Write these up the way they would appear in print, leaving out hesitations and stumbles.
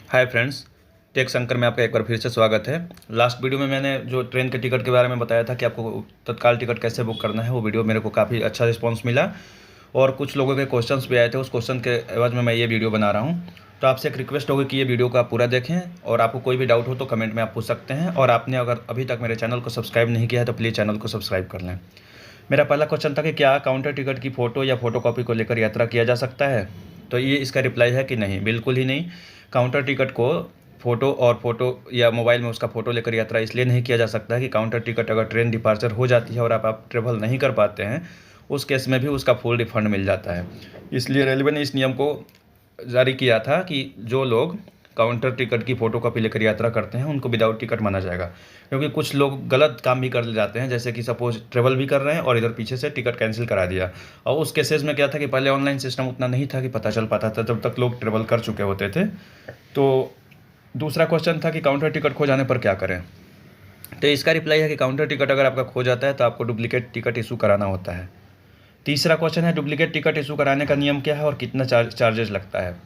Hi friends, take Shankar में आपका एक बार फिर से स्वागत है। लास्ट वीडियो में मैंने जो ट्रेन के टिकट के बारे में बताया था कि आपको तत्काल टिकट कैसे बुक करना है, वो वीडियो मेरे को काफ़ी अच्छा रिस्पांस मिला और कुछ लोगों के क्वेश्चंस भी आए थे। उस क्वेश्चन के एवज में मैं ये वीडियो बना रहा हूँ। तो आपसे एक रिक्वेस्ट होगी कि ये वीडियो को आप पूरा देखें और आपको कोई भी डाउट हो तो कमेंट में आप पूछ सकते हैं। और आपने अगर अभी तक मेरे चैनल को सब्सक्राइब नहीं किया है तो प्लीज़ चैनल को सब्सक्राइब कर लें। मेरा पहला क्वेश्चन था कि क्या काउंटर टिकट की फ़ोटो या फोटोकॉपी को लेकर यात्रा किया जा सकता है। तो ये इसका रिप्लाई है कि नहीं, बिल्कुल ही नहीं। काउंटर टिकट को फ़ोटो या मोबाइल में उसका फ़ोटो लेकर यात्रा इसलिए नहीं किया जा सकता है कि काउंटर टिकट अगर ट्रेन डिपार्चर हो जाती है और आप ट्रेवल नहीं कर पाते हैं, उस केस में भी उसका फुल रिफंड मिल जाता है। इसलिए रेलवे ने इस नियम को जारी किया था कि जो लोग काउंटर टिकट की फ़ोटोकॉपी लेकर यात्रा करते हैं उनको विदाउट टिकट माना जाएगा। क्योंकि कुछ लोग गलत काम भी कर ले जाते हैं, जैसे कि सपोज़ ट्रेवल भी कर रहे हैं और इधर पीछे से टिकट कैंसिल करा दिया। और उस केसेस में क्या था कि पहले ऑनलाइन सिस्टम उतना नहीं था कि पता चल पाता था, जब तक लोग ट्रेवल कर चुके होते थे। तो दूसरा क्वेश्चन था कि काउंटर टिकट खो जाने पर क्या करें। तो इसका रिप्लाई है कि काउंटर टिकट अगर आपका खो जाता है तो आपको डुप्लीकेट टिकट इशू कराना होता है। तीसरा क्वेश्चन है डुप्लीकेट टिकट इशू कराने का नियम क्या है और कितना चार्जेस लगता है।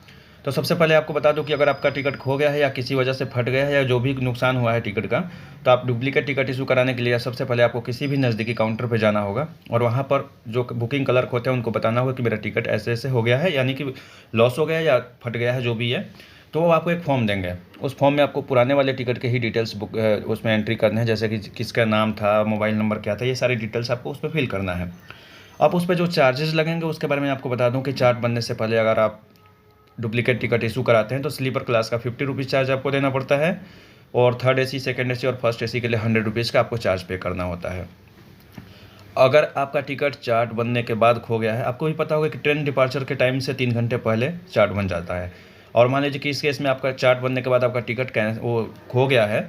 तो सबसे पहले आपको बता दूं कि अगर आपका टिकट खो गया है या किसी वजह से फट गया है या जो भी नुकसान हुआ है टिकट का, तो आप डुप्लीकेट टिकट इशू कराने के लिए सबसे पहले आपको किसी भी नज़दीकी काउंटर पर जाना होगा और वहाँ पर जो बुकिंग क्लर्क होते हैं उनको बताना होगा कि मेरा टिकट ऐसे ऐसे हो गया है, यानी कि लॉस हो गया है या फट गया है, जो भी है। तो वो आपको एक फॉर्म देंगे। उस फॉर्म में आपको पुराने वाले टिकट के ही डिटेल्स उसमें एंट्री करने हैं, जैसे कि किसका नाम था, मोबाइल नंबर क्या था, ये सारी डिटेल्स आपको उस पर फिल करना है। अब उस पर जो चार्जेस लगेंगे उसके बारे में आपको बता दूं कि चार्ट बनने से पहले अगर आप डुप्लीकेट टिकट इशू कराते हैं तो स्लीपर क्लास का 50 रुपीज़ चार्ज आपको देना पड़ता है और थर्ड एसी, सेकंड एसी और फर्स्ट एसी के लिए 100 रुपीज़ का आपको चार्ज पे करना होता है। अगर आपका टिकट चार्ट बनने के बाद खो गया है, आपको भी पता होगा कि ट्रेन डिपार्चर के टाइम से 3 घंटे पहले चार्ट बन जाता है। और मान लीजिए कि इस केस में आपका चार्ट बनने के बाद आपका टिकट वो खो गया है,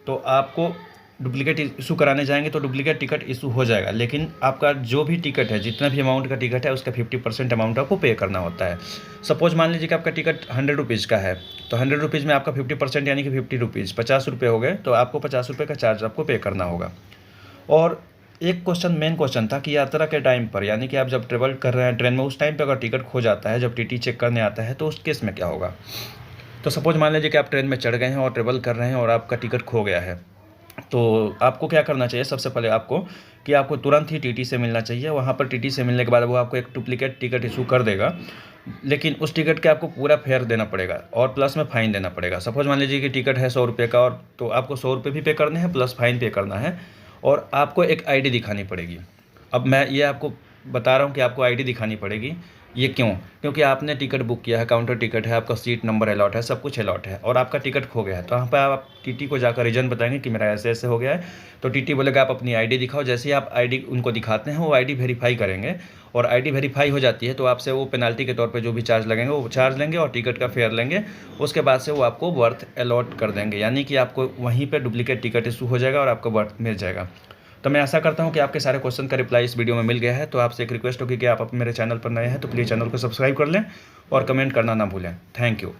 तो आपको डुप्लीकेट इशू कराने जाएंगे तो डुप्लीकेट टिकट इशू हो जाएगा, लेकिन आपका जो भी टिकट है, जितना भी अमाउंट का टिकट है, उसका 50% अमाउंट आपको पे करना होता है। सपोज मान लीजिए कि आपका टिकट 100 रुपीज़ का है, तो 100 रुपीज़ में आपका 50% यानी कि 50 रुपीज़ 50 रुपये हो गए, तो आपको 50 रुपये का चार्ज आपको पे करना होगा। और एक मेन क्वेश्चन था कि यात्रा के टाइम पर, यानी कि आप जब ट्रेवल कर रहे हैं ट्रेन में, उस टाइम पे अगर टिकट खो जाता है, जब टीटी चेक करने आता है, तो उस केस में क्या होगा। तो सपोज मान लीजिए कि आप ट्रेन में चढ़ गए हैं और ट्रेवल कर रहे हैं और आपका टिकट खो गया है, तो आपको क्या करना चाहिए। सबसे पहले आपको तुरंत ही टीटी से मिलना चाहिए। वहाँ पर टीटी से मिलने के बाद वो आपको एक डुप्लीकेट टिकट इशू कर देगा, लेकिन उस टिकट के आपको पूरा फेयर देना पड़ेगा और प्लस में फ़ाइन देना पड़ेगा। सपोज मान लीजिए कि टिकट है 100 रुपये का, और तो आपको 100 रुपये भी पे करने हैं प्लस फ़ाइन पे करना है और आपको एक आईडी दिखानी पड़ेगी। अब मैं ये आपको बता रहा हूँ कि आपको आईडी दिखानी पड़ेगी। ये क्यों? क्योंकि आपने टिकट बुक किया है, काउंटर टिकट है, आपका सीट नंबर अलॉट है, सब कुछ अलॉट है और आपका टिकट खो गया है। तो वहाँ पर आप टीटी को जाकर रीज़न बताएंगे कि मेरा ऐसे ऐसे हो गया है, तो टीटी बोलेगा आप अपनी आईडी दिखाओ। जैसे ही आप आईडी उनको दिखाते हैं, वो आईडी वेरीफाई करेंगे और आईडी वेरीफाई हो जाती है तो आपसे वो पेनल्टी के तौर पे जो भी चार्ज लगेंगे वो चार्ज लेंगे और टिकट का फेयर लेंगे। उसके बाद से वो आपको बर्थ अलॉट कर देंगे, यानी कि आपको वहीं पे डुप्लीकेट टिकट इशू हो जाएगा और आपको बर्थ मिल जाएगा। तो मैं आशा करता हूं कि आपके सारे क्वेश्चन का रिप्लाई इस वीडियो में मिल गया है। तो आपसे एक रिक्वेस्ट होगी कि आप मेरे चैनल पर नए हैं तो प्लीज़ चैनल को सब्सक्राइब कर लें और कमेंट करना ना भूलें। Thank you.